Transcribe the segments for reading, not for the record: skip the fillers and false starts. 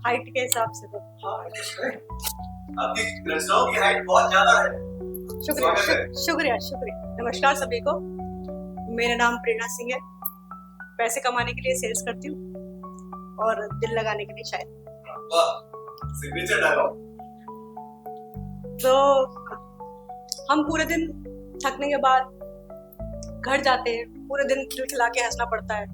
Height के हिसाब से तो। आपकी रचनाओं की हाइट बहुत ज्यादा है। शुक्रिया। नमस्कार सभी को। मेरा नाम प्रेरणा सिंह है। पैसे कमाने के लिए सेल्स करती हूँ और दिल लगाने के लिए शायद। वाह, सिग्नेचर डायलॉग। तो हम पूरे दिन थकने के बाद घर जाते हैं, पूरे दिन खिलखिला के हंसना पड़ता है।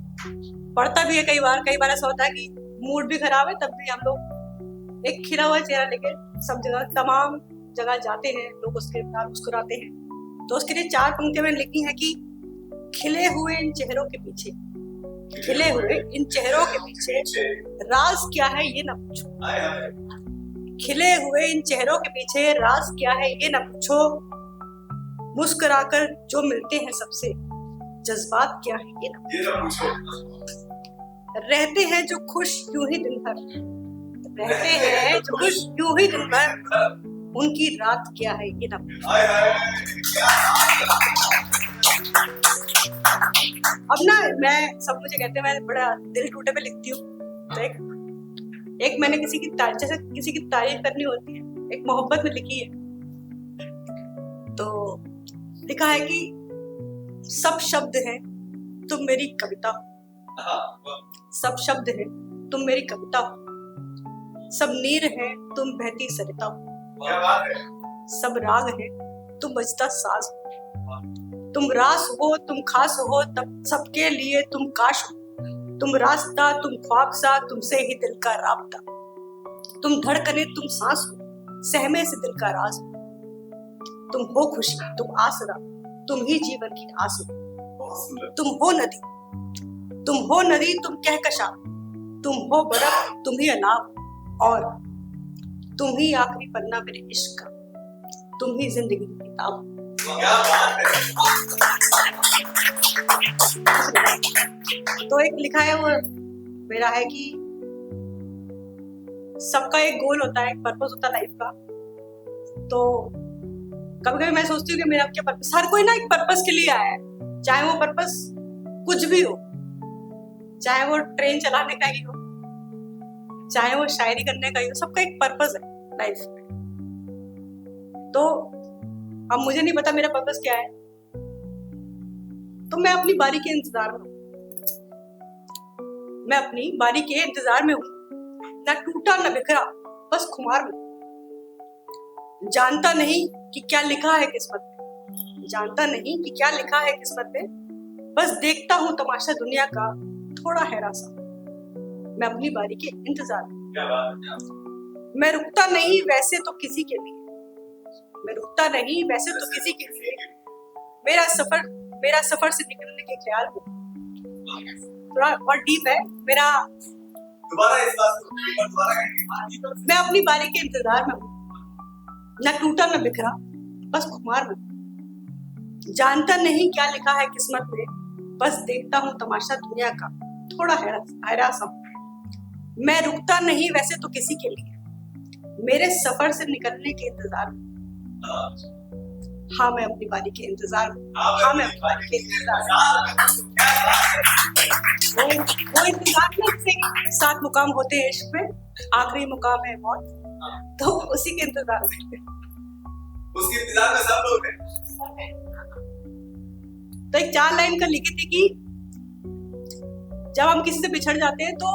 पड़ता भी है कई बार ऐसा होता है कि मूड भी खराब है, तब भी हम लोग एक खिला हुआ चेहरा लेके सब जगह तमाम जगह जाते हैं, लोग उसके साथ मुस्कुराते हैं। तो उसके लिए 4 पंक्तियां मैंने लिखी हैं कि खिले हुए इन चेहरों के पीछे, खिले हुए इन चेहरों के पीछे राज क्या है ये ना पूछो। खिले हुए इन चेहरों के पीछे राज क्या है ये ना पूछो। मुस्कुराकर जो मिलते हैं सबसे जज्बात क्या है ये ना पूछो। रहते हैं जो खुश यूं ही दिन भर, रहते हैं जो खुश यूं ही दिन भर, उनकी रात क्या है ये ना पूछो। अब ना मैं सब मुझे कहते हैं मैं बड़ा दिल टूटे पे लिखती हूँ। तो एक मैंने जैसे किसी की तारीफ करनी होती है, एक मोहब्बत में लिखी है। तो लिखा है कि सब शब्द हैं तुम मेरी कविता हो, सब शब्द हैं तुम मेरी कविता हो, सब नीर है तुम बहती सरिता हो, सब राग है तुम बजता साज हो, तुम रास हो तुम खास हो, तब सबके लिए तुम काश हो, तुम रास्ता तुम ख्वाब सा, तुमसे ही दिल का राब्ता, तुम धड़कने तुम सांस हो, सहमे से दिल का राज हो, तुम हो खुशी तुम आसरा, तुम ही जीवन की आस हो, तुम हो नदी तुम कहकशा, तुम हो बर्फ तुम ही अनाब, और तुम ही आखिरी पन्ना मेरे इश्क का, तुम ही जिंदगी की किताब। तो एक लिखा है वो मेरा है कि सबका एक गोल होता है, एक पर्पस होता है लाइफ का। तो कभी कभी मैं सोचती हूँ कि मेरा क्या पर्पस, हर कोई ना एक पर्पस के लिए आया है, चाहे वो पर्पस कुछ भी हो, चाहे वो ट्रेन चलाने का ही हो, चाहे वो शायरी करने का ही हो, सबका एक पर्पस है लाइफ में। तो अब मुझे नहीं पता मेरा पर्पस क्या है, तो मैं अपनी बारी के इंतजार में हूँ, मैं अपनी बारी के इंतजार में हूँ, ना टूटा ना बिखरा बस खुमार में, जानता नहीं कि क्या लिखा है किस्मत में, जानता नहीं कि क्या लिखा है किस्मत में, बस देखता हूँ तमाशा दुनिया का थोड़ा हैरा सा, मैं अपनी बारी के इंतजार में। मैं रुकता नहीं वैसे तो किसी के लिए, मैं रुकता नहीं वैसे तो किसी के लिए, मेरा सफर से निकलने के ख्याल में। थोड़ा और डीप है मेरा। मैं अपनी बारी के इंतजार में हूँ, न टूटा न बिखरा बस खुमार में, जानता नहीं क्या लिखा है किस्मत में, बस देखता हूँ तमाशा दुनिया का थोड़ा हैरा सा। मैं रुकता नहीं वैसे तो किसी के लिए, मेरे सफर से निकलने के इंतजार में। हाँ मैं अपनी बारी के इंतजार में, हाँ मैं अपनी बारी के इंतजार में। वो इंतजार में से 7 मुकाम होते हैं इश्क में, आखिरी मुकाम है मौत, तो उसी के इंतजार में, उसके इंतजार में सब लोग हैं। तो एक 4 लाइन का लिखी थी कि जब हम किसी से बिछड़ जाते हैं तो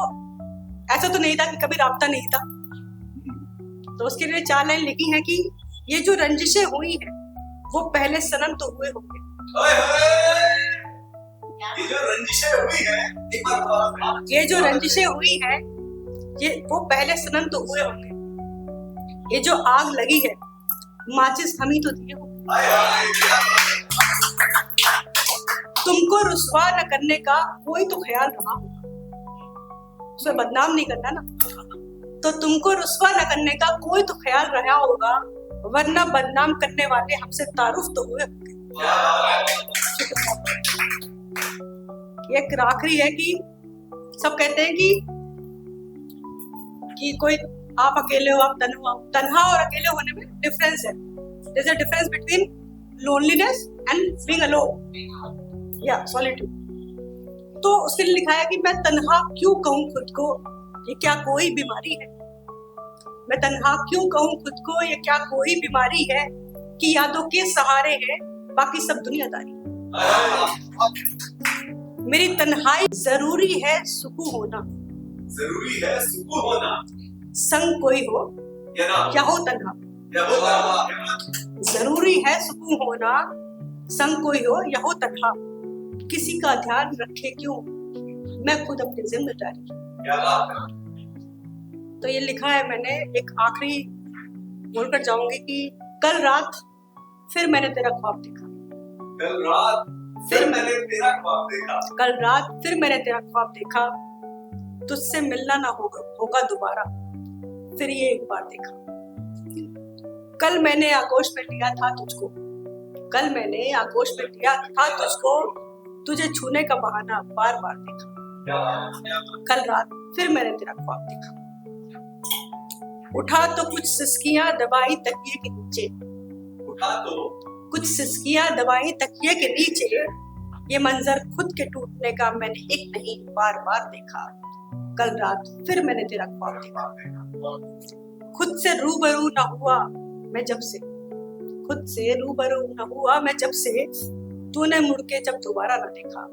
ऐसा तो नहीं था कि कभी राब्ता नहीं था, तो उसके लिए 4 लाइन लिखी है कि ये जो रंजिशें हुई हैं वो पहले सनम तो हुए होंगे। ये जो रंजिशें हुई हैं, ये जो रंजिशें हुई हैं ये वो पहले सनम तो हुए होंगे, ये जो आग लगी है माचिस हम ही तो दिए होंगे। तुमको रुस्वा न करने का कोई तो ख्याल रहा होगा, उसमें बदनाम नहीं करना ना, तो तुमको रुस्वा न करने का कोई तो ख्याल रहा होगा, वरना बदनाम करने वाले हमसे तारुफ तो हुए होंगे। ये एक आखिरी है कि सब कहते हैं कि कोई आप अकेले हो, आप तन्हा और अकेले होने में डिफरेंस है। There's a difference between loneliness and being alone, या solitude। तो उसके लिए लिखा है कि मैं तन्हा क्यों कहूँ खुद को, ये क्या कोई बीमारी है, मैं तन्हा क्यों कहूँ खुद को, ये क्या कोई बीमारी है कि यादों के सहारे है बाकी सब दुनियादारी। मेरी तन्हाई जरूरी है सुकून होना, जरूरी है सुकून होना, संग कोई हो या हो तन्हा। जरूरी है सुकून होना, संग कोई हो या हो तन्हा, किसी का ध्यान रखे क्यों मैं खुद अपनी जिम्मेदारी। तो ये लिखा है मैंने। एक आखिरी बोलकर जाऊंगी कि कल रात फिर मैंने तेरा ख्वाब देखा, कल रात फिर मैंने तेरा ख्वाब देखा, कल रात फिर मैंने तेरा ख्वाब देखा, तुझसे मिलना ना होगा दोबारा, फिर ये एक बार देखा। कल मैंने आगोश में लिया था तुझको, कल मैंने आगोश में लिया था तुझको, तुझे छूने का बहाना बार बार देखा। कल रात फिर मैंने तेरा ख्वाब देखा। उठा तो कुछ सिसकियां दबाई तकिए के नीचे, उठा तो कुछ सिसकियां दबाई तकिए के नीचे, ये मंजर खुद के टूटने का मैंने एक नहीं बार बार देखा। कल रात फिर मैंने तेरा ख्वाब देखा। खुद से रूबरू न हुआ मैं जब से, खुद से रूबरू न हुआ मैं जब से, तूने मुड़ के जब दोबारा न देखा।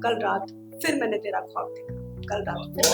कल रात फिर मैंने तेरा ख्वाब देखा, कल रात फिर